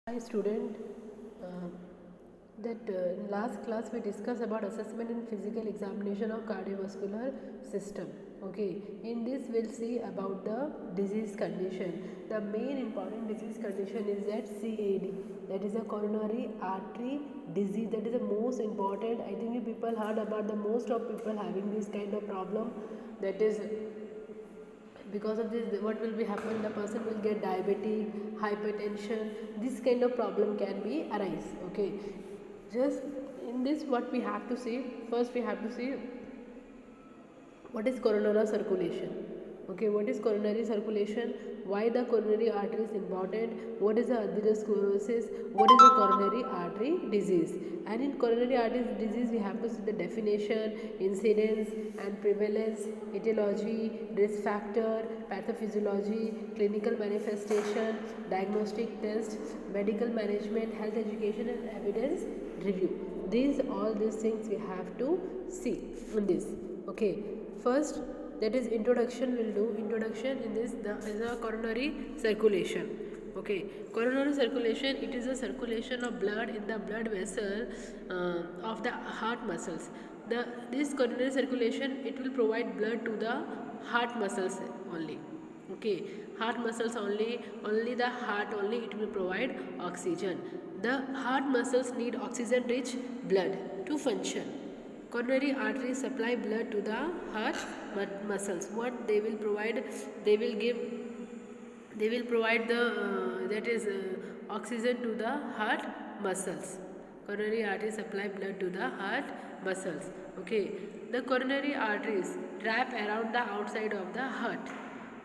Hi student, uh, that in last class we discussed about assessment and physical examination of cardiovascular system. Okay, in this we'll see about the disease condition. The main important disease condition is that CAD, that is a coronary artery disease. That is the most important. I think you people heard about the most of people having this kind of problem. That is because of this what will be happen, the person will get diabetes, hypertension, this kind of problem can be arise. Okay, just in this what we have to see, first we have to see what is coronary circulation. Okay, what is coronary circulation, why the coronary artery is important, what is the atherosclerosis, what is the coronary artery disease. And in coronary artery disease we have to see the definition, incidence and prevalence, etiology, risk factor, pathophysiology, clinical manifestation, diagnostic test, medical management, health education and evidence review. All these things we have to see in this. Okay, first, that is introduction, will do introduction in this. The is a coronary circulation. Okay, coronary circulation, it is a circulation of blood in the blood vessel of the heart muscles. This coronary circulation, it will provide blood to the heart muscles only. Okay, heart muscles only the heart only it will provide oxygen. The heart muscles need oxygen rich blood to function. Coronary arteries supply blood to the heart muscles. What they will provide, they will provide the oxygen to the heart muscles. Coronary arteries supply blood to the heart muscles. Okay, the coronary arteries wrap around the outside of the heart.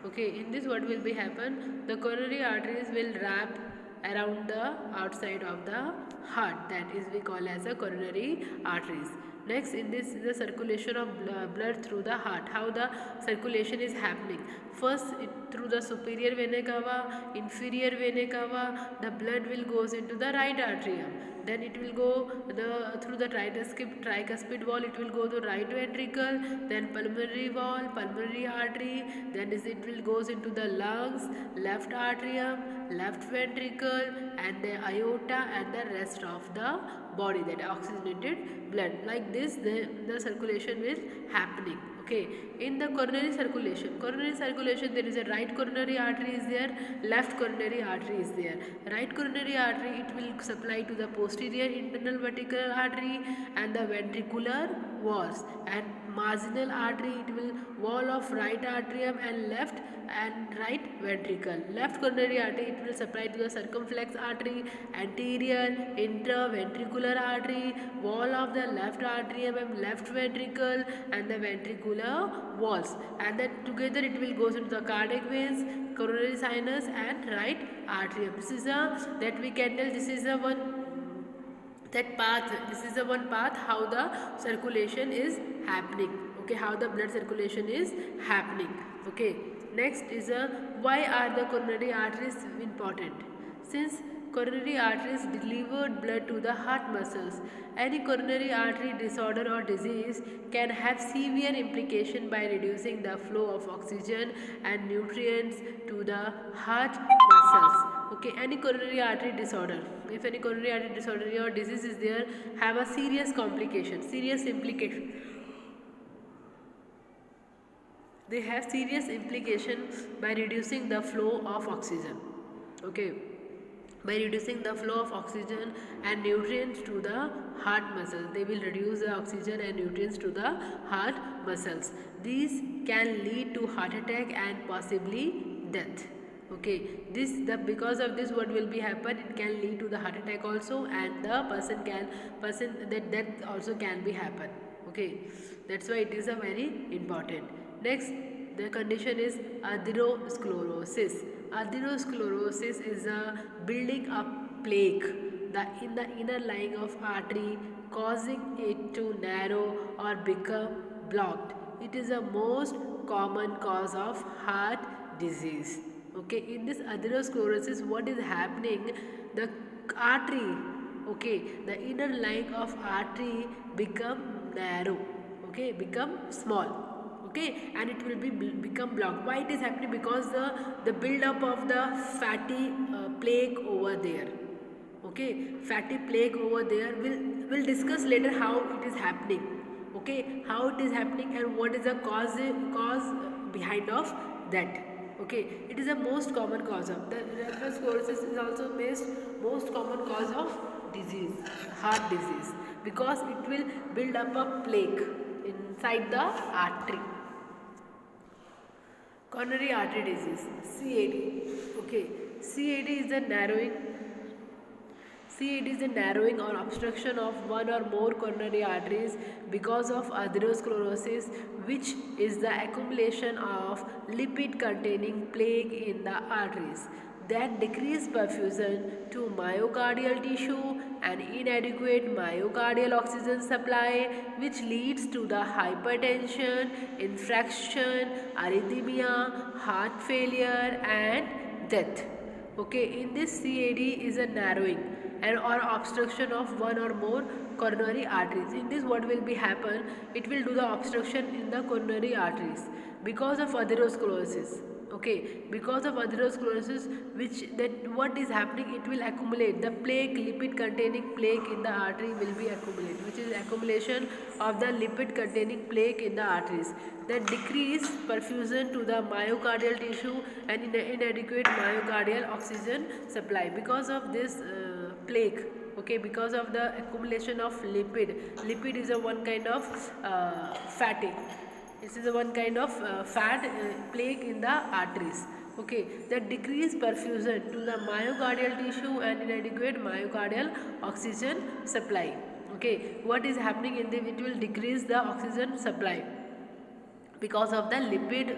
Okay, in this what will be happen, the coronary arteries will wrap around the outside of the heart, that is we call as a coronary arteries. Next, in this is the circulation of blood through the heart. How the circulation is happening? First, through the superior vena cava, inferior vena cava, the blood will goes into the right atrium. Then it will go through the tricuspid wall. It will go to right ventricle. Then pulmonary wall, pulmonary artery. Then it will goes into the lungs, left atrium, left ventricle, and the aorta, and the rest of the body, that oxygenated blood. Like this, the circulation will happening. Okay, in the coronary circulation, there is a right coronary artery is there, left coronary artery is there. Right coronary artery, it will supply to the posterior internal vertical artery and the ventricular walls, and marginal artery, it will wall of right atrium and left and right ventricle. Left coronary artery, it will supply to the circumflex artery, anterior intraventricular artery, wall of the left atrium and left ventricle, and the ventricular walls, and then together it will goes into the cardiac veins, coronary sinus and right atrium. This is a that we can tell, this is a one that path, this is the one path how the circulation is happening. Okay, how the blood circulation is happening. Okay, next is why are the coronary arteries important? Since coronary arteries delivered blood to the heart muscles, any coronary artery disorder or disease can have severe implication by reducing the flow of oxygen and nutrients to the heart muscles. Okay, any coronary artery disorder, if any coronary artery disorder or disease is there, have a serious complication, serious implication. They have serious implication by reducing the flow of oxygen. Okay, by reducing the flow of oxygen and nutrients to the heart muscles, they will reduce the oxygen and nutrients to the heart muscles. These can lead to heart attack and possibly death. Okay, because of this what will be happen, it can lead to the heart attack also, and the person that death also can be happen. Okay, that's why it is a very important. Next, the condition is atherosclerosis. Atherosclerosis is a building up plaque in the inner lining of artery, causing it to narrow or become blocked. It is the most common cause of heart disease. Okay, in this atherosclerosis what is happening, the artery, okay, the inner lining of artery become narrow, okay, become small. Okay, and it will become blocked. Why it is happening? Because the build up of the fatty plaque over there. Okay, fatty plaque over there. We'll discuss later how it is happening. Okay, how it is happening and what is the cause behind of that. Okay, it is the most common cause of the atherosclerosis is also most common cause of disease, heart disease, because it will build up a plaque inside the artery. Coronary artery disease, CAD. Okay, CAD is the narrowing or obstruction of one or more coronary arteries because of atherosclerosis, which is the accumulation of lipid containing plaque in the arteries that decrease perfusion to myocardial tissue and inadequate myocardial oxygen supply, which leads to the hypertension, infarction, arrhythmia, heart failure and death. Okay, in this CAD is a narrowing and or obstruction of one or more coronary arteries. In this what will be happen? It will do the obstruction in the coronary arteries because of atherosclerosis. Okay, because of atherosclerosis, what is happening, it will accumulate the plaque, lipid containing plaque in the artery will be accumulated, which is accumulation of the lipid containing plaque in the arteries that decrease perfusion to the myocardial tissue and inadequate myocardial oxygen supply because of this plaque. Okay, because of the accumulation of lipid is a one kind of fatty. This is a one kind of fat plaque in the arteries. Okay, that decrease perfusion to the myocardial tissue and inadequate myocardial oxygen supply. Okay, what is happening in this? It will decrease the oxygen supply because of the lipid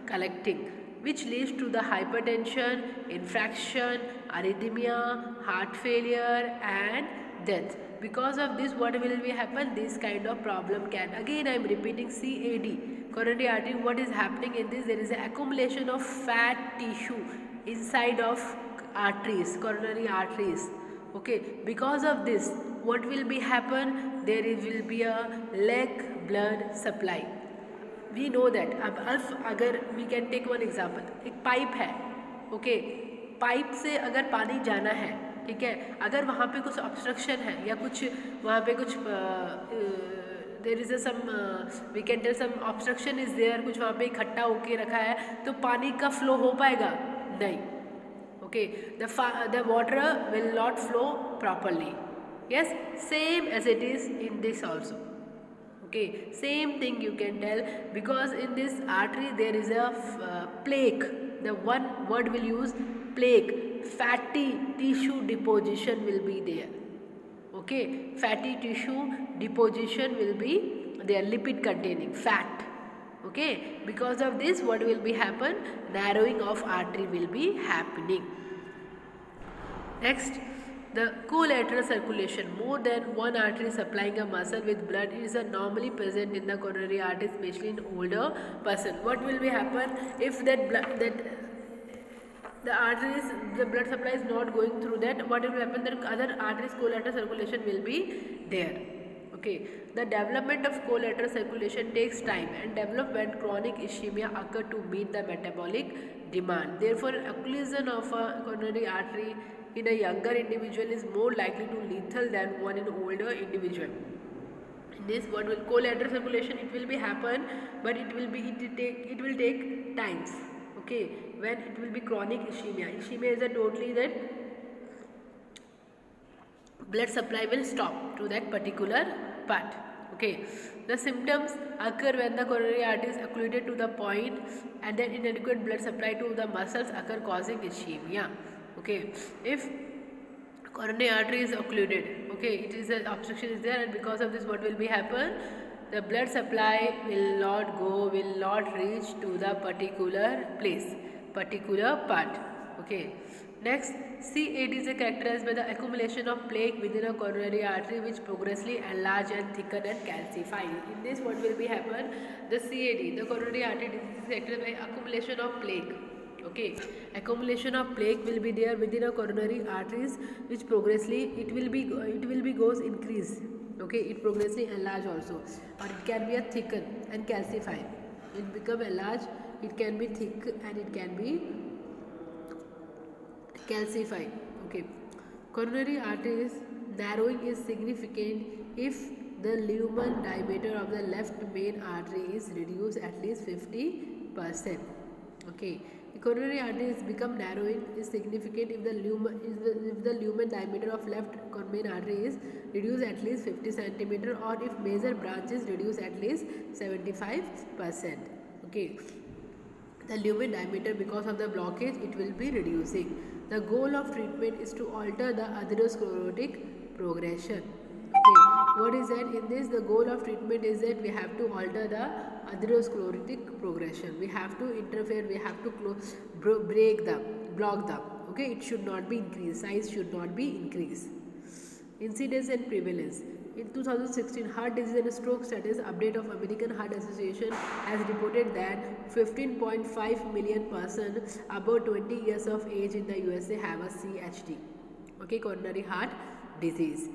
collecting, which leads to the hypertension, infarction, arrhythmia, heart failure and death. Because of this what will be happen? This kind of problem can, again I am repeating, CAD, coronary artery, what is happening in this? There is an accumulation of fat tissue inside of arteries, coronary arteries. Okay, because of this what will be happen? There will be a lack blood supply. We know that. अब अगर we can take one example, एक pipe है. Okay, pipe से अगर पानी जाना है, ठीक है, अगर वहाँ पे कुछ ऑब्स्ट्रक्शन है या कुछ वहाँ पे कुछ there is some we can tell some obstruction is there, कुछ वहाँ पे इकट्ठा होके रखा है, तो पानी का फ्लो हो पाएगा नहीं. Okay, the water will not flow properly. Yes, same as it is in this also. Okay, same thing you can tell, because in this artery there is a plaque. The one word will use plaque. Fatty tissue deposition will be there. Okay, fatty tissue deposition will be there, lipid containing fat. Okay, because of this what will be happen? Narrowing of artery will be happening. Next, the collateral circulation. More than one artery supplying a muscle with blood is normally present in the coronary artery, especially in older person. What will be happen if the blood supply is not going through that? What will happen? That other arteries collateral circulation will be there. Okay, the development of collateral circulation takes time and develop when chronic ischemia occur to meet the metabolic demand. Therefore, occlusion of a coronary artery in a younger individual is more likely to lethal than one in older individual. In this what will collateral circulation, it will be happen, but it will take times. Okay, when it will be chronic ischemia. Ischemia is a totally that blood supply will stop to that particular part. Okay, the symptoms occur when the coronary artery is occluded to the point and then inadequate blood supply to the muscles occur, causing ischemia. Okay, if coronary artery is occluded, okay, it is an obstruction is there, and because of this what will be happen? The blood supply will not reach to the particular place, particular part. Okay, next, CAD is characterized by the accumulation of plaque within a coronary artery which progressively enlarge and thicken and calcify. In this what will be happen? The CAD, the coronary artery disease, is characterized by accumulation of plaque. Okay, accumulation of plaque will be there within a coronary arteries, which progressively it will be goes increase. Okay, it progressively enlarge also, or it can be a thicken and calcify. It become enlarged, it can be thick and it can be calcify. Okay, Coronary arteries narrowing is significant if the lumen diameter of the left main artery is reduced at least 50%. Okay, the coronary arteries become narrowing is significant if the lumen diameter of left main artery is reduced at least 50 centimeter, or if major branches reduce at least 75%. Okay, the lumen diameter, because of the blockage, it will be reducing. The goal of treatment is to alter the atherosclerotic progression. Okay, what is that? In this, the goal of treatment is that we have to alter the atherosclerotic progression. We have to interfere, we have to break them, block them. Okay, it should not be increased, size should not be increased. Incidence and prevalence. In 2016, Heart Disease and Stroke Status Update of American Heart Association has reported that 15.5 million persons above 20 years of age in the USA have a CHD. Okay, coronary heart disease.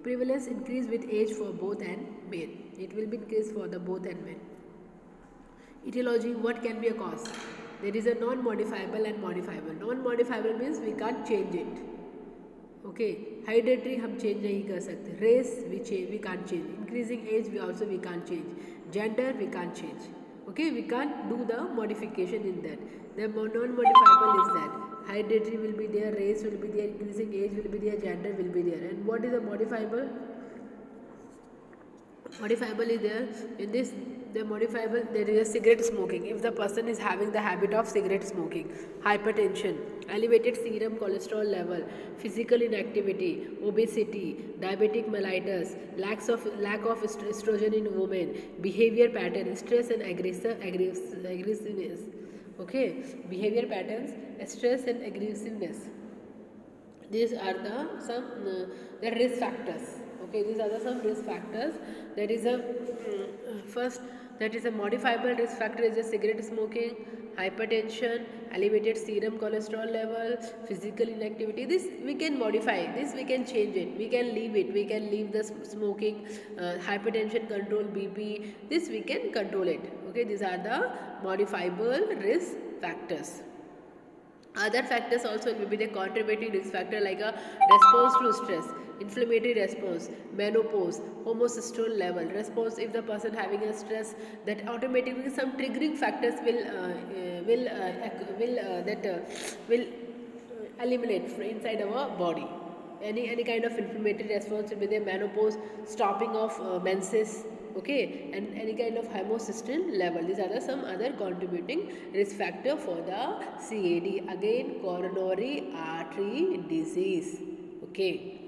Prevalence increase with age for both and men. It will be increased for the both and men. Etiology, what can be a cause? There is a non-modifiable and modifiable. Non-modifiable means we can't change it. Okay, hereditary हम change नहीं कर सकते. Race we can't change. Increasing age we can't change. Gender we can't change. Okay, we can't do the modification in that. The non-modifiable is that hereditary will be there, race will be there, increasing age will be there, gender will be there. And what is the modifiable? Modifiable is there in this. The modifiable, there is a cigarette smoking. If the person is having the habit of cigarette smoking, hypertension, elevated serum cholesterol level, physical inactivity, obesity, diabetic mellitus, lack of estrogen in women, behavior pattern, stress and aggressiveness. Okay, behavior patterns, stress and aggressiveness. These are the risk factors. Okay, these are some risk factors. There is a first, that is a modifiable risk factor is a cigarette smoking, hypertension, elevated serum cholesterol level, physical inactivity. This we can modify, this we can change it, we can leave it, we can leave the smoking, hypertension control, BP, this we can control it. Okay, these are the modifiable risk factors. Other factors also will be the contributing risk factor, like a response to stress, inflammatory response, menopause, homocysteine level response. If the person having a stress, that automatically some triggering factors will eliminate inside our body. Any kind of inflammatory response will be the menopause, stopping of menses. Okay, and any kind of homocysteine level. These are some other contributing risk factor for the CAD. Again, coronary artery disease. Okay.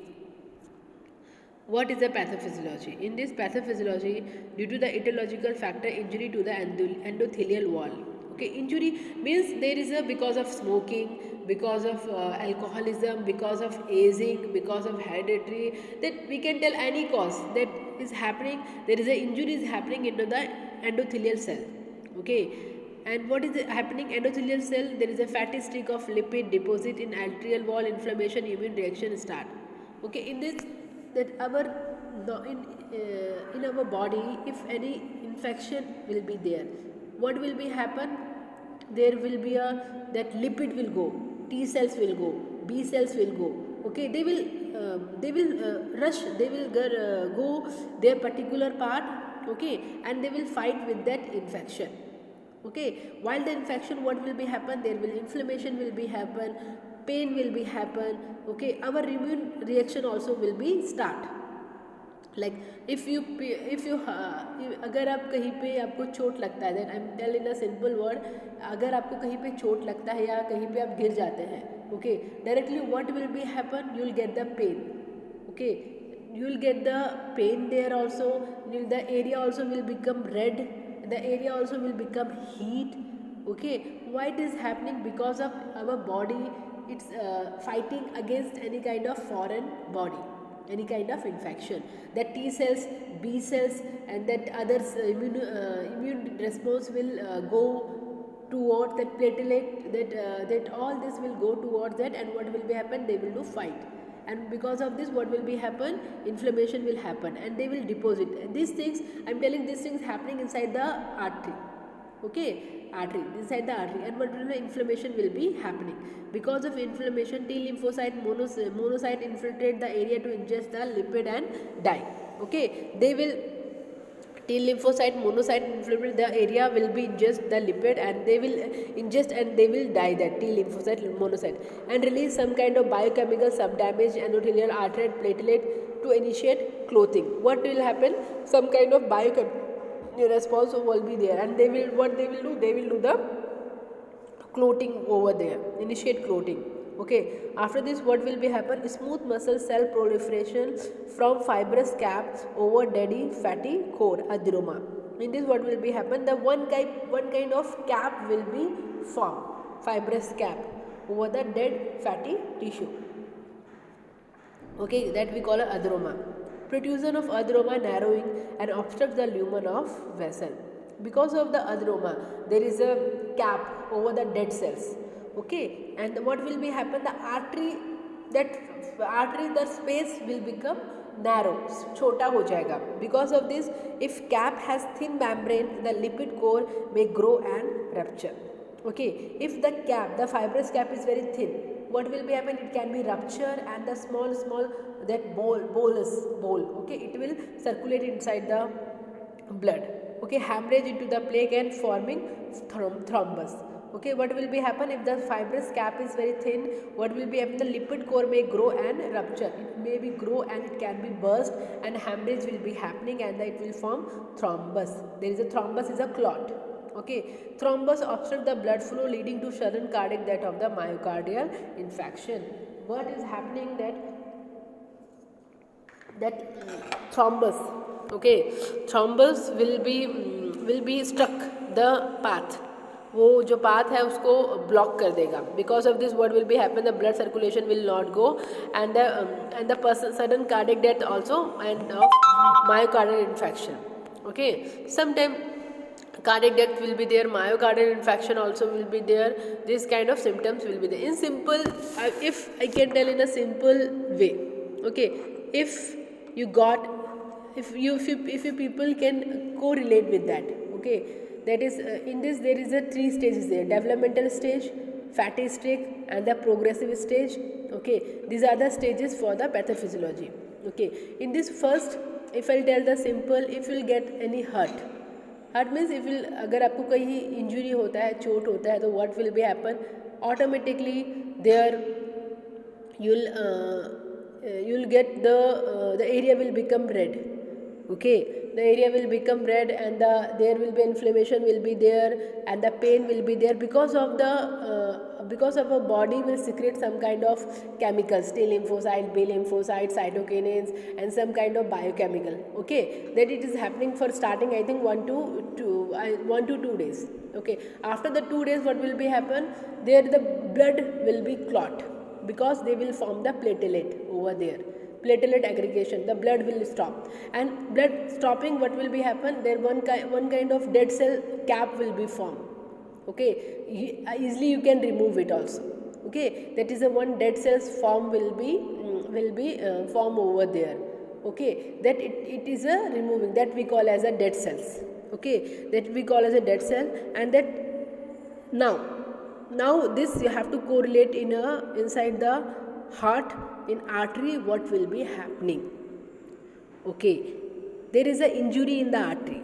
What is the pathophysiology? In this pathophysiology, due to the etiological factor, injury to the endothelial wall. Okay, injury means there is a because of smoking, because of alcoholism, because of aging, because of hereditary, that we can tell any cause that is happening. There is a injury is happening into the endothelial cell. Okay, and what is happening endothelial cell? There is a fatty streak of lipid deposit in arterial wall, inflammation, immune reaction start. Okay, in this, that in our body, if any infection will be there, what will be happen? There will be that lipid will go, T cells will go, B cells will go. Okay, they will rush, they will go their particular part. Okay, and they will fight with that infection. Okay, while the infection, what will be happen? There will inflammation will be happen, pain will be happen. Okay, our immune reaction also will be start. Like if you अगर आप कहीं पे आपको चोट लगता है, then I'm telling a simple word, अगर आपको कहीं पे चोट लगता है या कहीं पे आप गिर जाते हैं, okay, directly what will be happen? You will get the pain. Okay, you will get the pain there also. The area also will become red. The area also will become heat. Okay, why it is happening? Because of our body, it's fighting against any kind of foreign body, any kind of infection. That T cells, B cells, and that others immune response will go towards that platelet. That all this will go towards that, and what will be happen? They will do fight, and because of this, what will be happen? Inflammation will happen, and they will deposit. And these things, I'm telling, these things happening inside the artery. Okay, artery, inside the artery, and what will the inflammation will be happening. Because of inflammation, T lymphocyte monocyte infiltrate the area to ingest the lipid and die. Okay, they will T lymphocyte monocyte infiltrate the area will be ingest the lipid and they will ingest and they will die, that T lymphocyte monocyte, and release some kind of biochemical subdamage endothelial artery platelet to initiate clotting. What will happen? Some kind of biochemical response will be there, and they will do the clotting over there, initiate clotting. Okay, after this what will be happen? Smooth muscle cell proliferation from fibrous cap over deady fatty core, adenoma. In this what will be happen? The one kind of cap will be formed, fibrous cap over the dead fatty tissue. Okay, that we call a adenoma. Protrusion of adenoma narrowing and obstruct the lumen of vessel. Because of the adenoma, there is a cap over the dead cells. Okay, and what will be happen? The artery, the space will become narrow, छोटा हो जाएगा. Because of this, if cap has thin membrane, the lipid core may grow and rupture. Okay, if the fibrous cap is very thin, what will be happen? It can be rupture, and the small that bolus, okay, it will circulate inside the blood. Okay, hemorrhage into the plaque and forming thrombus. Okay, what will be happen if the fibrous cap is very thin? What will be happen? The lipid core may grow and rupture. It may be grow and it can be burst, and hemorrhage will be happening, and it will form thrombus. There is a thrombus is a clot. Okay, thrombus obstruct the blood flow leading to sudden cardiac death of the myocardial infarction. What is happening that thrombus, okay, thrombus will be stuck the path, वो जो path है उसको block कर देगा. Because of this what will be happen? The blood circulation will not go, and the person sudden cardiac death also, end of myocardial infarction. Okay, sometime cardiac death will be there, myocardial infarction also will be there. This kind of symptoms will be there. In simple, if I can tell in a simple way, okay, if you people can correlate with that, okay, that is in this there is a 3 stages there: developmental stage, fatty stage, and the progressive stage. Okay, these are the stages for the pathophysiology. Okay, in this first, if I'll tell the simple, if you'll get any hurt means if you'll, अगर आपको कहीं injury होता है, चोट होता है, तो what will be happen? Automatically there you'll get the area will become red. Okay, the area will become red, and there will be inflammation will be there, and the pain will be there because of a body will secrete some kind of chemicals, T lymphocyte, B lymphocyte, cytokinins, and some kind of biochemical. Okay, that it is happening for starting I think 1 to 2 days. Okay, after the 2 days what will be happen? There the blood will be clot, because they will form the platelet over there. Platelet aggregation, the blood will stop, and blood stopping, what will be happen? There one kind of dead cell cap will be formed. Okay, easily you can remove it also. Okay, that is a one dead cells form will be form over there. Okay, that it is a removing, that we call as a dead cells. Okay, that we call as a dead cell, and that now this you have to correlate inside the heart, in artery, what will be happening? Okay, there is an injury in the artery.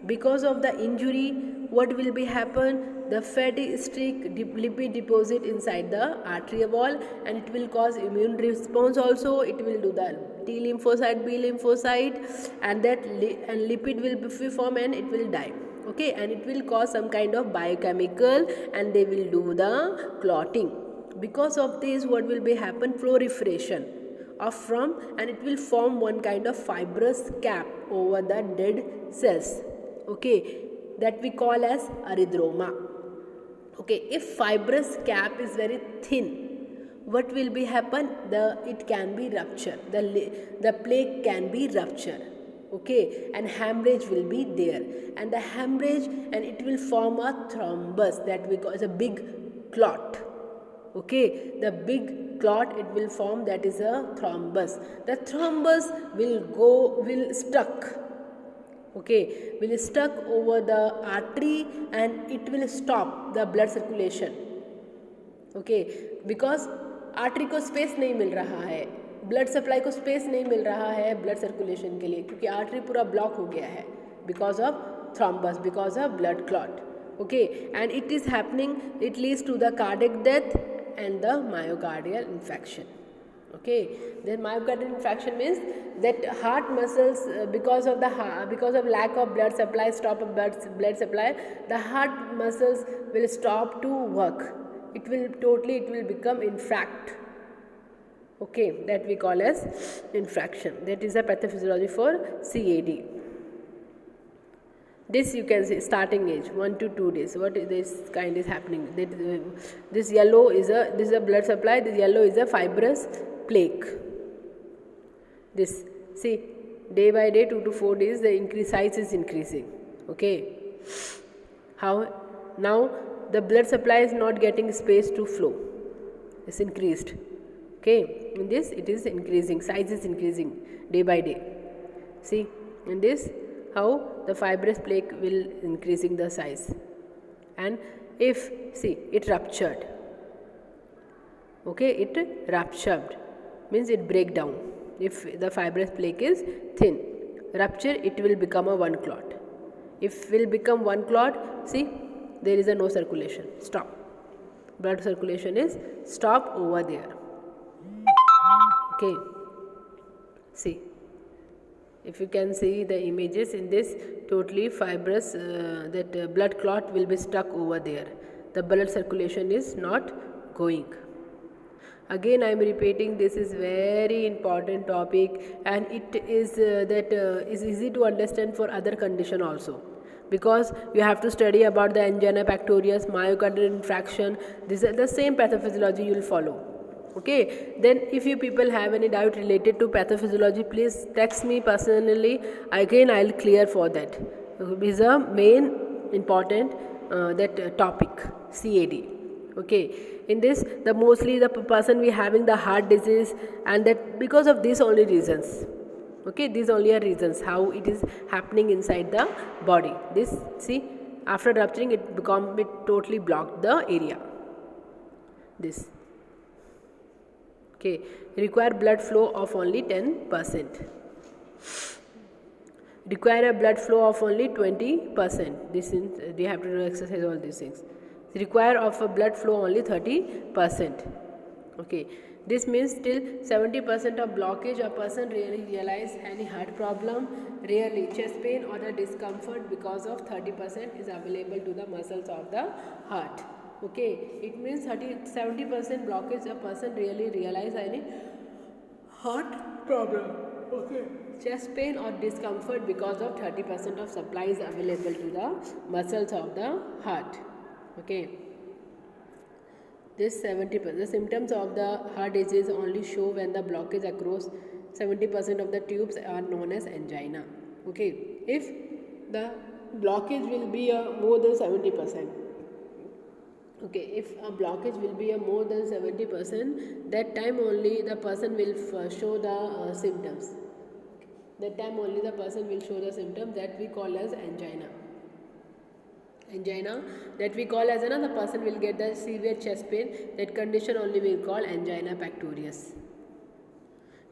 Because of the injury, what will be happen? The fatty streak lipid deposit inside the artery wall, and it will cause immune response also. It will do the T lymphocyte, B lymphocyte, and lipid will be formed, and it will die. Okay, and it will cause some kind of biochemical, and they will do the clotting. Because of this, what will be happen? Proliferation and it will form one kind of fibrous cap over the dead cells. Okay, that we call as erythroma. Okay, if fibrous cap is very thin, what will be happen? It can be rupture. The plaque can be rupture. Okay, and hemorrhage will be there, and the hemorrhage, and it will form a thrombus, that we call as a big clot. Okay, the big clot it will form, that is a thrombus. The thrombus will stuck okay, will stuck over the artery and it will stop the blood circulation. Okay, because artery को space नहीं मिल रहा है, blood supply को space नहीं मिल रहा है blood circulation के लिए, क्योंकि आर्टरी पूरा ब्लॉक हो गया है because of thrombus, because of blood clot. Okay, and it is happening, it leads to the cardiac death and the myocardial infarction. Okay, then myocardial infarction means that heart muscles because of lack of blood supply, stop of blood supply, the heart muscles will stop to work. It will become infarct. Okay, that we call as infarction. That is the pathophysiology for CAD. This you can see starting age 1 to 2 days. What is this kind is happening? This yellow is a blood supply. This yellow is a fibrous plaque. This, see, day by day 2 to 4 days the size is increasing. Okay, how now the blood supply is not getting space to flow. It's increased. Okay, in this it is increasing, size is increasing day by day. See, in this how the fibrous plaque will increasing the size, and if see it ruptured, okay, it ruptured means it break down. If the fibrous plaque is thin, rupture, it will become a one clot. If will become one clot, see there is a no circulation, stop, blood circulation is stop over there. Okay, see, if you can see the images in this totally fibrous, blood clot will be stuck over there. The blood circulation is not going. Again I am repeating, this is very important topic, and it is is easy to understand for other condition also, because you have to study about the angina pectoris, myocardial infarction. This is the same pathophysiology you will follow. Okay, then if you people have any doubt related to pathophysiology, please text me personally. Again I will clear for that. This is a main important topic, CAD. Okay, in this mostly the person we having the heart disease, and that because of these only reasons. Okay, these only are reasons how it is happening inside the body. This, see, after rupturing it totally blocked the area. This. Okay, require blood flow of only 10%. Require a blood flow of only 20%. This is, they have to do exercise, all these things. Require of a blood flow only 30%. Okay, this means till 70% of blockage a person really realize any heart problem, rarely chest pain or the discomfort, because of 30% is available to the muscles of the heart. Okay, it means 70% blockage a person really realize any heart problem. Okay, chest pain or discomfort because of 30% of supply is available to the muscles of the heart. Okay, this 70%, the symptoms of the heart disease only show when the blockage across 70% of the tubes are known as angina. Okay, if the blockage will be more than 70%. Okay, if a blockage will be more than 70%, that time only the person will show the symptoms. That time only the person will show the symptoms that we call as angina. Angina, that we call as the person will get the severe chest pain. That condition only we call angina pectoris.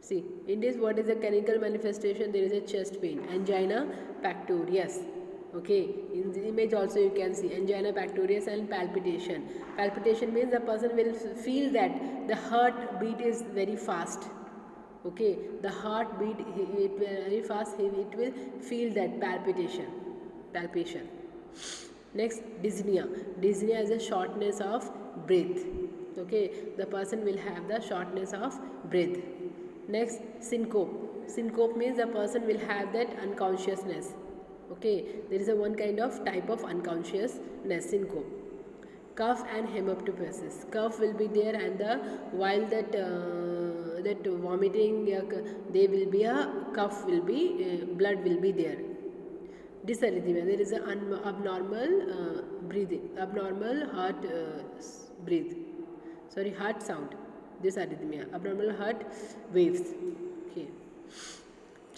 See, in this, what is the clinical manifestation? There is a chest pain, angina pectoris. Okay, in the image also you can see angina pectoris and palpitation. Palpitation means the person will feel that the heartbeat is very fast. Okay, the heartbeat it very fast, it will feel that palpation. Next, dyspnea. Dyspnea is a shortness of breath. Okay, the person will have the shortness of breath. Next, syncope. Syncope means the person will have that unconsciousness. Okay, there is one kind of type of unconsciousness, syncope. Cough and hemoptysis. Cough will be there, and while that vomiting, there will be a cough will be, blood will be there. Dysarrhythmia, there is an abnormal breathing, abnormal heart sound. Dysarrhythmia, abnormal heart waves. Okay.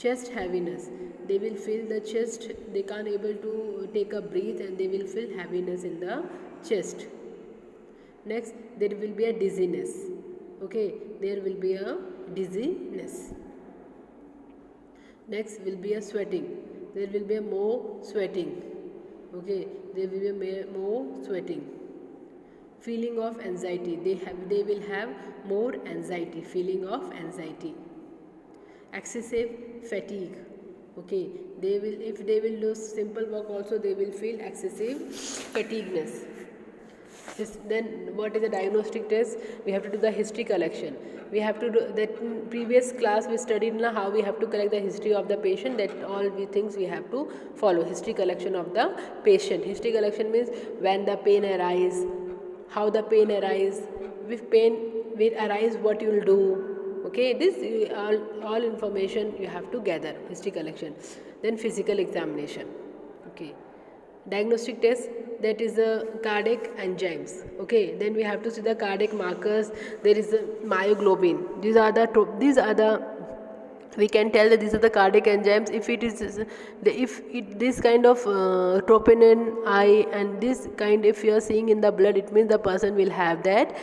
chest heaviness, they will feel the chest, they can't able to take a breath and they will feel heaviness in the chest. Next, there will be a dizziness. Okay, there will be a dizziness. Next will be a sweating, there will be a more sweating. Okay, there will be a more sweating. Feeling of anxiety, they will have more anxiety, feeling of anxiety. Excessive fatigue. Okay, they will, if they will do simple work also, they will feel excessive fatigueness. Then what is the diagnostic test? We have to do the history collection. We have to do that. In previous class we studied now how we have to collect the history of the patient. That all we things we have to follow. History collection of the patient. History collection means when the pain arise, how the pain arise, if pain will arise, what you will do. Okay, this all information you have to gather. History collection. Then physical examination. Okay, diagnostic test, that is the cardiac enzymes. Okay, then we have to see the cardiac markers. There is the myoglobin. These are the we can tell that these are the cardiac enzymes. If it is this kind of troponin I and this kind, if you are seeing in the blood, it means the person will have that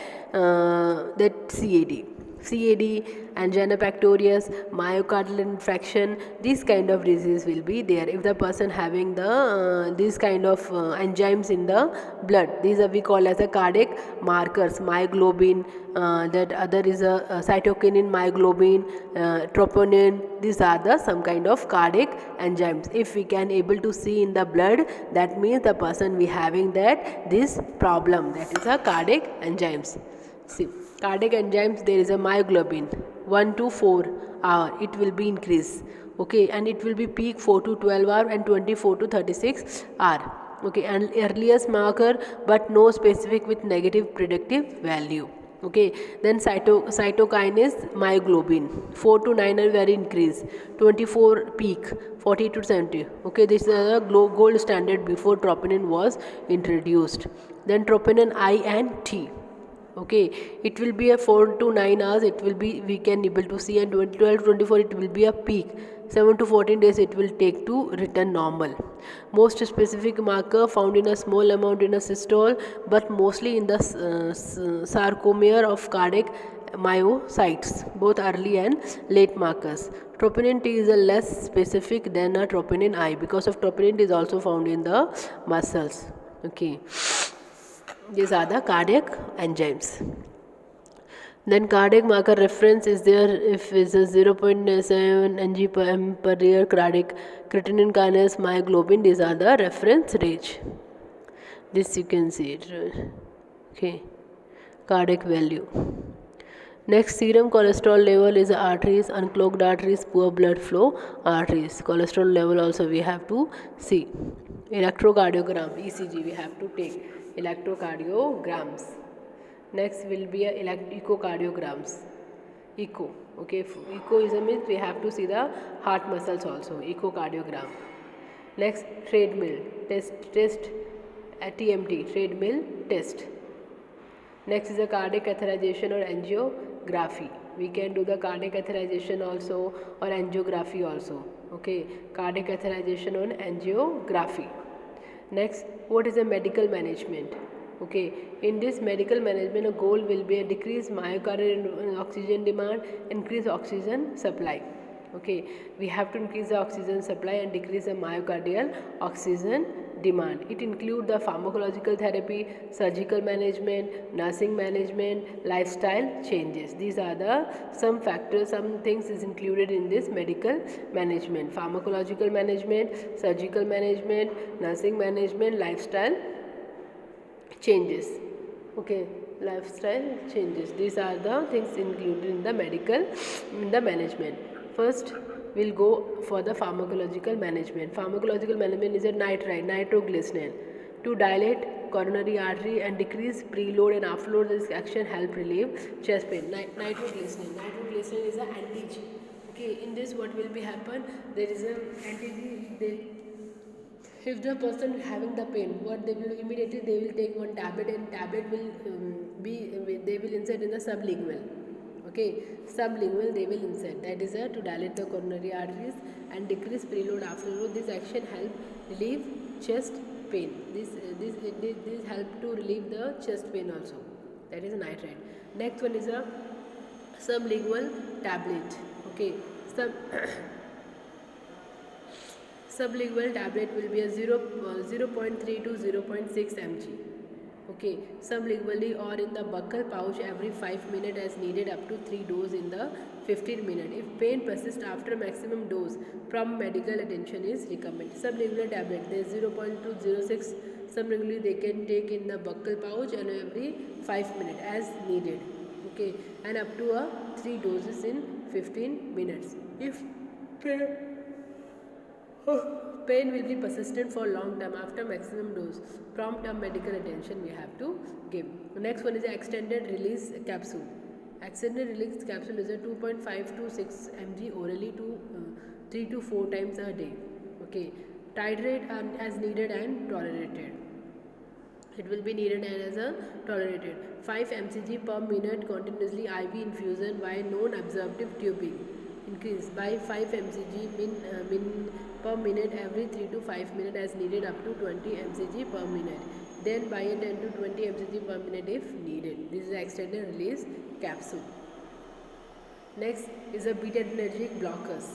CAD, angina pectoris, myocardial infarction. This kind of disease will be there if the person having the this kind of enzymes in the blood. These are we call as a cardiac markers. Myoglobin, that other is a cytokinin, myoglobin, troponin. These are the some kind of cardiac enzymes. If we can able to see in the blood, that means the person we having this problem, that is a cardiac enzymes. See, cardiac enzymes, there is a myoglobin 1 to 4 hour, it will be increase. Okay, and it will be peak 4 to 12 hour and 24 to 36 hour. Okay, and earliest marker but no specific with negative predictive value. Okay, then cytokinase myoglobin 4 to 9 are very increase, 24 peak, 40 to 70. Okay, this is a gold standard before troponin was introduced. Then troponin I and T. Okay, it will be a 4 to 9 hours, it will be, we can able to see, and 12 to 24 it will be a peak, 7 to 14 days it will take to return normal. Most specific marker found in a small amount in a systole, but mostly in the sarcomere of cardiac myocytes, both early and late markers. Troponin T is a less specific than a troponin I, because of troponin T is also found in the muscles. Okay, these are the cardiac enzymes. Then cardiac marker reference is there. If it's a 0.7 ng per m per year, cardiac creatinine kinase myoglobin, these are the reference range. This you can see it. Okay, cardiac value. Next, serum cholesterol level is arteries, unclogged arteries, poor blood flow arteries. Cholesterol level also we have to see. Electrocardiogram, ECG, we have to take electrocardiograms. Next will be echocardiograms. Echo. Okay, echo is a means we have to see the heart muscles also. Echocardiogram. Next, treadmill test at TMT, treadmill test. Next is the cardiac catheterization or angiography. We can do the cardiac catheterization also or angiography also. Okay, cardiac catheterization or angiography. Next, what is the medical management? Okay, in this medical management, a goal will be a decrease myocardial oxygen demand, increase oxygen supply. Okay, we have to increase the oxygen supply and decrease the myocardial oxygen demand. It includes the pharmacological therapy, surgical management, nursing management, lifestyle changes. These are the some factors, some things is included in this medical management. Pharmacological management, surgical management, nursing management, lifestyle changes. Okay, lifestyle changes. These are the things included in the medical, in the management. First, we'll go for the pharmacological management. Pharmacological management is a nitroglycerin to dilate coronary artery and decrease preload and afterload. This action help relieve chest pain. Nitroglycerin is an anti-G. Okay, in this what will be happen? There is an anti-G. If the person having the pain, what they will immediately they will take one tablet, and tablet will they will insert in the sublingual. Okay, sublingual they will insert, that is to dilate the coronary arteries and decrease preload afterload. This action help relieve chest pain. This help to relieve the chest pain also, that is nitrite. Next one is a sublingual tablet. Okay, sublingual tablet will be a 0.3 to 0.6 mg. Okay, sublingually or in the buccal pouch every 5 minutes as needed, up to 3 doses in the 15 minutes. If pain persists after maximum dose, prompt medical attention is recommended. Sublingual tablet, there is 0.206 sublingually they can take in the buccal pouch and every 5 minutes as needed. Okay, and up to 3 doses in 15 minutes. If pain will be persistent for long term after maximum dose, prompt medical attention we have to give. Next one is the extended release capsule. Extended release capsule is a 2.5 to 6 mg orally to 3 to 4 times a day. Okay, titrate as needed and tolerated. It will be needed and as a tolerated. 5 mcg per minute continuously IV infusion by non-absorptive tubing. Increase by 5 mcg per minute every 3 to 5 minutes as needed, up to 20 mcg per minute. Then by a 10 to 20 mcg per minute if needed. This is extended release capsule. Next is a beta-adrenergic blockers.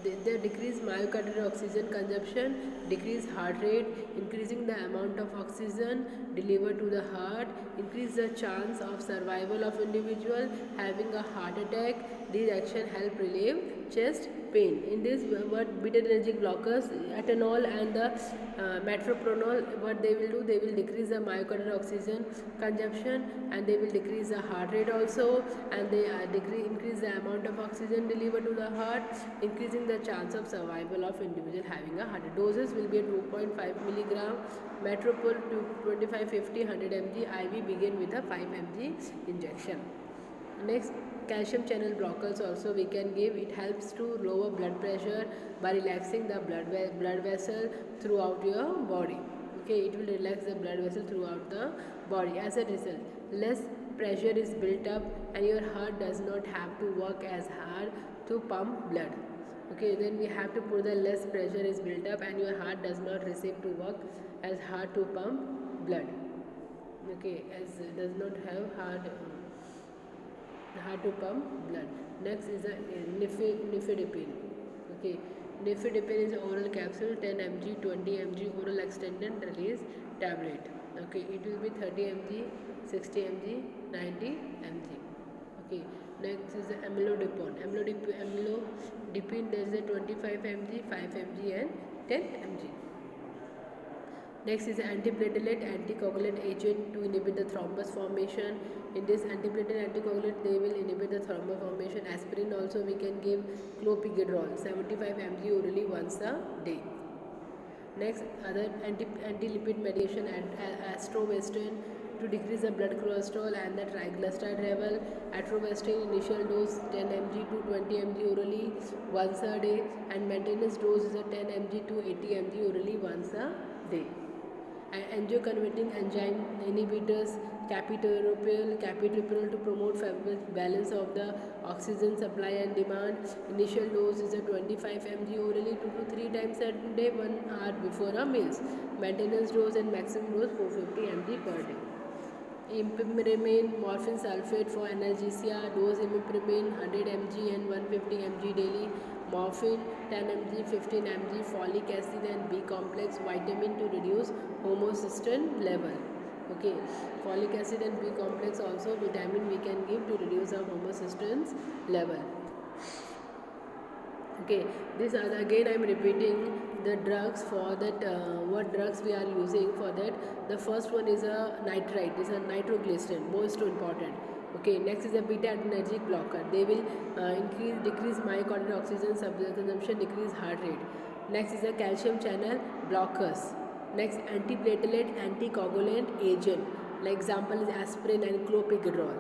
They decrease myocardial oxygen consumption, decrease heart rate, increasing the amount of oxygen delivered to the heart, increase the chance of survival of individual having a heart attack. These actions help relieve chest pain. In this, what beta-adrenergic blockers, ethanol and the metoprolol, what they will do, they will decrease the myocardial oxygen consumption and they will decrease the heart rate also, and they increase the amount of oxygen delivered to the heart, increasing the chance of survival of individual having a heart attack. Doses will be a 2.5 milligram metropol to 25-50 100 mg IV, begin with a 5 mg injection. Next, calcium channel blockers also we can give. It helps to lower blood pressure by relaxing the blood vessel throughout your body. Okay, it will relax the blood vessel throughout the body. As a result, less pressure is built up and your heart does not have to work as hard to pump blood. Okay, then we have to put the less pressure is built up and your heart does not receive to work as hard to pump blood. Okay, as does not have hard to pump blood. Next is a nifedipine. Okay, nifedipine is an oral capsule, 10 mg, 20 mg oral extended release tablet. Okay, it will be 30 mg, 60 mg, 90 mg. Okay, next is the amlodipine. Amlodipine, there is a 25 mg, 5 mg and 10 mg. Next is antiplatelet anticoagulant agent to inhibit the thrombus formation. In this antiplatelet anticoagulant, they will inhibit the thrombus formation. Aspirin also we can give. Clopidogrel 75 mg orally once a day. Next, other anti-lipid medication and atorvastatin to decrease the blood cholesterol and the triglyceride level. Atorvastatin initial dose 10 mg to 20 mg orally once a day, and maintenance dose is a 10 mg to 80 mg orally once a day. Angioconverting enzyme inhibitors, capitopril to promote balance of the oxygen supply and demand. Initial dose is a 25 mg orally 2 to 3 times a day, 1 hour before a meals. Maintenance dose and maximum dose 450 mg per day. Imipramine, morphine sulfate for analgesia, dose imipramine 100 mg and 150 mg daily. Morphine 10 mg, 15 mg, folic acid and B complex vitamin to reduce homocysteine level. Okay, folic acid and B complex also vitamin we can give to reduce our homocysteine level. Okay, these are again I am repeating the drugs for that, what drugs we are using for that. The first one is a nitrite, is a nitroglycerin, most important. Okay, next is a beta-adrenergic blocker. They will decrease myocardial oxygen consumption, decrease heart rate. Next is a calcium channel blockers. Next, antiplatelet anticoagulant agent. Like example is aspirin and clopidogrel.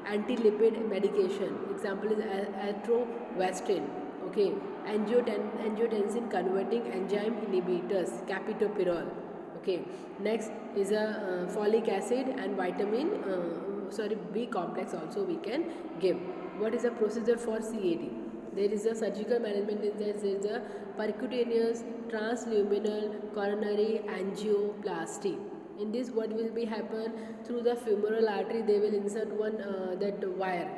Anti-lipid medication. Example is atorvastatin. Okay, angiotensin converting enzyme inhibitors, capitopril. Okay, next is a folic acid and vitamin B complex also we can give. What is the procedure for CAD? There is a surgical management. There is a percutaneous transluminal coronary angioplasty. In this, what will be happen? Through the femoral artery, they will insert one that wire.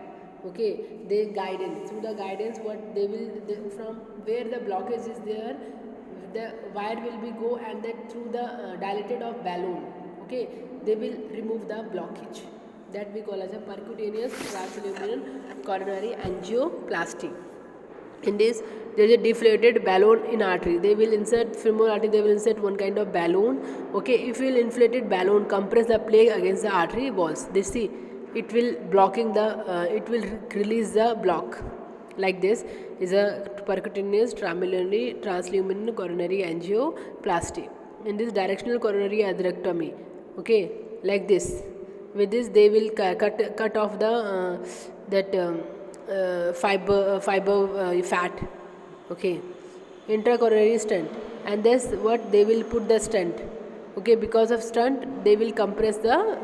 Okay, they guidance, through the guidance, what they will from where the blockage is there, the wire will be go, and then through the dilated of balloon, okay, they will remove the blockage. That we call as a percutaneous transluminal coronary angioplasty. In this, there is a deflated balloon in artery. They will insert femoral artery. They will insert one kind of balloon. Okay, if you will inflated balloon, compress the plate against the artery walls. They see it will blocking the. It will release the block. Like this is a percutaneous transluminal coronary angioplasty. In this, directional coronary atherectomy. Okay, like this. With this, they will cut off the fiber fat. Okay, intracoronary stent, and this what they will put the stent. Okay, because of stent, they will compress the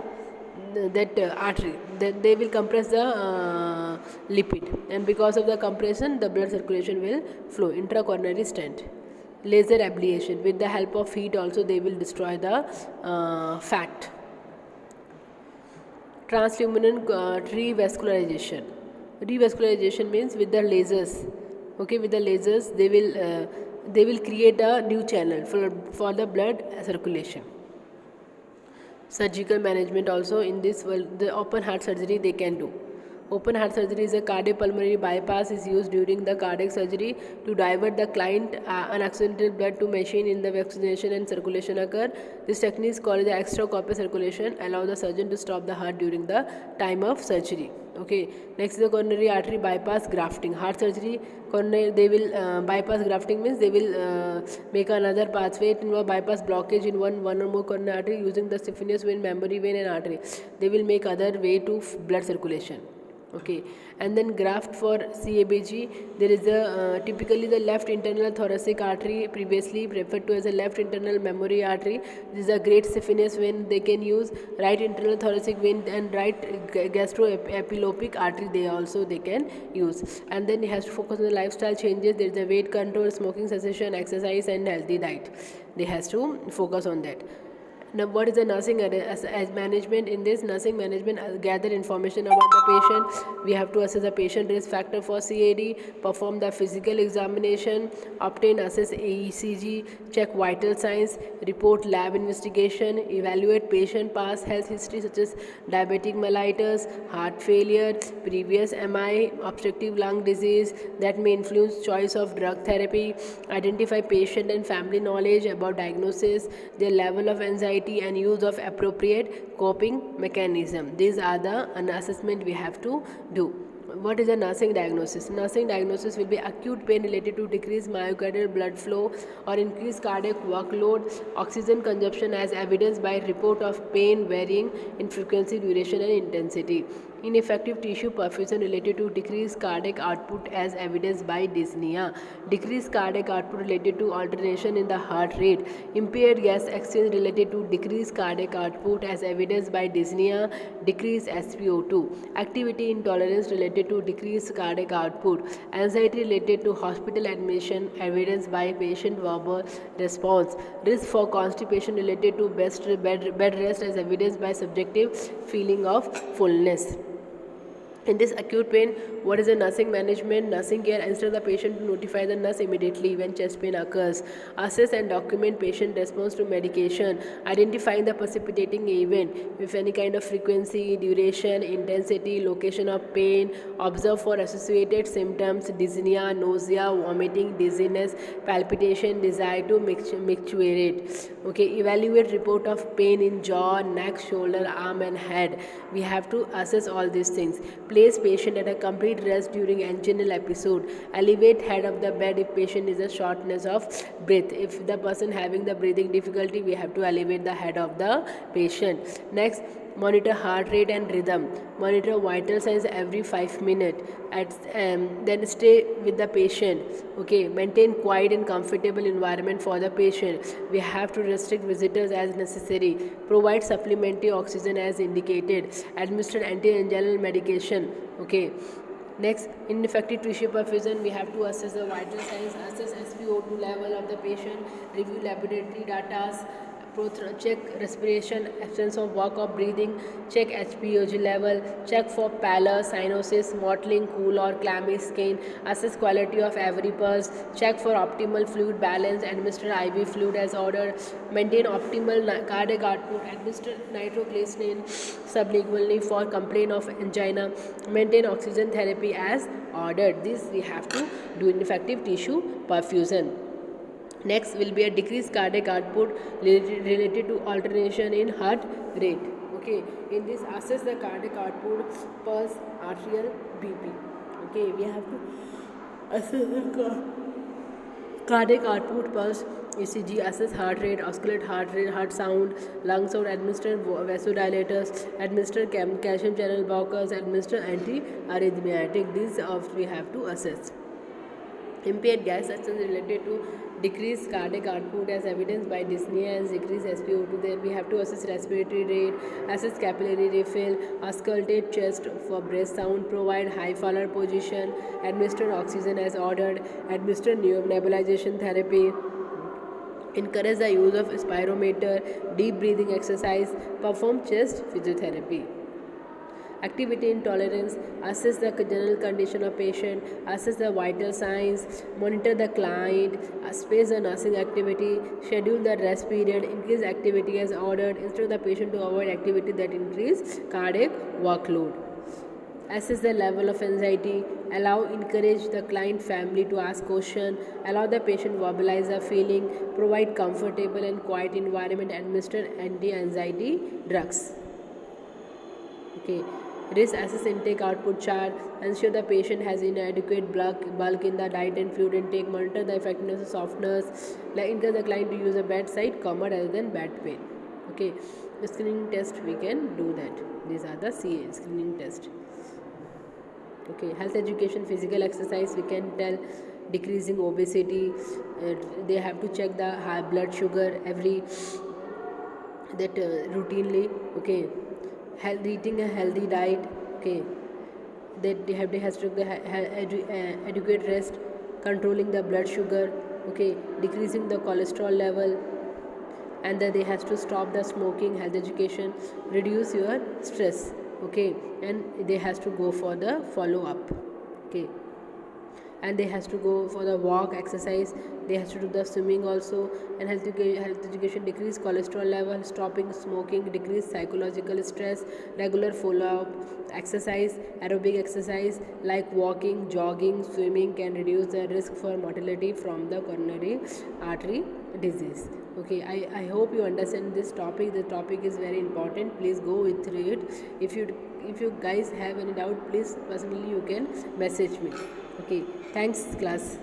artery. Then they will compress the lipid, and because of the compression, the blood circulation will flow. Intracoronary stent. Laser ablation, with the help of heat also they will destroy the fat. Transluminal revascularization. Revascularization means with the lasers. Okay, with the lasers they will create a new channel for the blood circulation. Surgical management also in this, the open heart surgery they can do. Open heart surgery is a cardiopulmonary bypass is used during the cardiac surgery to divert the client unaccidental blood to machine in the vaccination and circulation occur. This technique is called the extracorporeal circulation, allow the surgeon to stop the heart during the time of surgery. Okay, next is the coronary artery bypass grafting. Heart surgery, coronary, they will bypass grafting means they will make another pathway to bypass blockage in one or more coronary artery using the saphenous vein, memory vein and artery. They will make other way to blood circulation. Okay, and then graft for CABG, there is a typically the left internal thoracic artery, previously referred to as a left internal memory artery. This is a great saphenous vein they can use, right internal thoracic vein and right gastroepilopic artery they can use. And then it has to focus on the lifestyle changes. There is a weight control, smoking cessation, exercise and healthy diet. They has to focus on that. Now, what is the nursing as management? In this nursing management, gather information about the patient. We have to assess the patient risk factor for CAD, perform the physical examination, obtain, assess ECG, check vital signs, report lab investigation, evaluate patient past health history such as diabetic mellitus, heart failure, previous MI, obstructive lung disease that may influence choice of drug therapy, identify patient and family knowledge about diagnosis, their level of anxiety and use of appropriate coping mechanism. These are the assessment we have to do. What is a nursing diagnosis? Nursing diagnosis will be acute pain related to decreased myocardial blood flow or increased cardiac workload, oxygen consumption as evidenced by report of pain varying in frequency, duration and intensity. Ineffective tissue perfusion related to decreased cardiac output as evidenced by dyspnea. Decreased cardiac output related to alteration in the heart rate. Impaired gas exchange related to decreased cardiac output as evidenced by dyspnea, decreased SpO2. Activity intolerance related to decreased cardiac output. Anxiety related to hospital admission evidenced by patient verbal response. Risk for constipation related to bed rest as evidenced by subjective feeling of fullness. In this acute pain, what is the nursing management? Nursing care instructs the patient to notify the nurse immediately when chest pain occurs. Assess and document patient response to medication. Identifying the precipitating event with any kind of frequency, duration, intensity, location of pain. Observe for associated symptoms, dyspnea, nausea, vomiting, dizziness, palpitation, desire to micturate. Okay, evaluate report of pain in jaw, neck, shoulder, arm and head. We have to assess all these things. Place patient at a complete rest during anginal episode. Elevate head of the bed if patient is a shortness of breath. If the person having the breathing difficulty, we have to elevate the head of the patient. Next, monitor heart rate and rhythm. Monitor vital signs every 5 minutes. Then stay with the patient. Okay, maintain quiet and comfortable environment for the patient. We have to restrict visitors as necessary. Provide supplementary oxygen as indicated. Administer anti-anginal medication. Okay. Next, in effective tissue perfusion, we have to assess the vital signs, assess SpO2 level of the patient, review laboratory data, check respiration, absence of work or breathing, check HPOG level, check for pallor, cyanosis, mottling, cool or clammy skin, assess quality of every pulse, check for optimal fluid balance, administer IV fluid as ordered, maintain optimal cardiac output, administer nitroglycerin sublingually for complaint of angina, maintain oxygen therapy as ordered. This we have to do in effective tissue perfusion. Next will be a decreased cardiac output related to alternation in heart rate. Okay, in this assess the cardiac output, pulse, arterial, BP. Okay, we have to assess the cardiac output, pulse, ECG, assess heart rate, oscillate heart rate, heart sound, lung sound, administer vasodilators, administer calcium channel blockers, administer anti-arrhythmiatic. These we have to assess. Impaired gas substance related to decreased cardiac output as evidenced by dyspnea and decreased SpO2. Then we have to assess respiratory rate, assess capillary refill, auscultate chest for breath sound, provide high Fowler position, administer oxygen as ordered, administer nebulization therapy, encourage the use of spirometer, deep breathing exercise, perform chest physiotherapy. Activity intolerance, assess the general condition of patient, assess the vital signs, monitor the client, space the nursing activity, schedule the rest period, increase activity as ordered, instruct the patient to avoid activity that increase cardiac workload. Assess the level of anxiety, encourage the client family to ask questions, allow the patient verbalize the feeling, provide comfortable and quiet environment, administer anti-anxiety drugs. Okay. Risk assess intake output chart, ensure the patient has inadequate bulk in the diet and fluid intake, monitor the effectiveness of softeners, encourage the client to use a bedside comma rather than bed pain. Okay, the screening test we can do that. These are the CA screening test. Okay, health education, physical exercise, we can tell decreasing obesity. They have to check the high blood sugar every routinely. Okay. Eating a healthy diet, okay, that they has to adequate rest, controlling the blood sugar, okay, decreasing the cholesterol level, and then they has to stop the smoking. Health education, reduce your stress, okay, and they has to go for the follow up, okay, and they has to go for the walk exercise, they has to do the swimming also. And health education, decrease cholesterol level, stopping smoking, decrease psychological stress, regular follow up exercise, aerobic exercise like walking, jogging, swimming can reduce the risk for mortality from the coronary artery disease. Okay, I hope you understand this topic. The topic is very important. Please go through it. If you guys have any doubt, please personally you can message me. Okay, thanks class.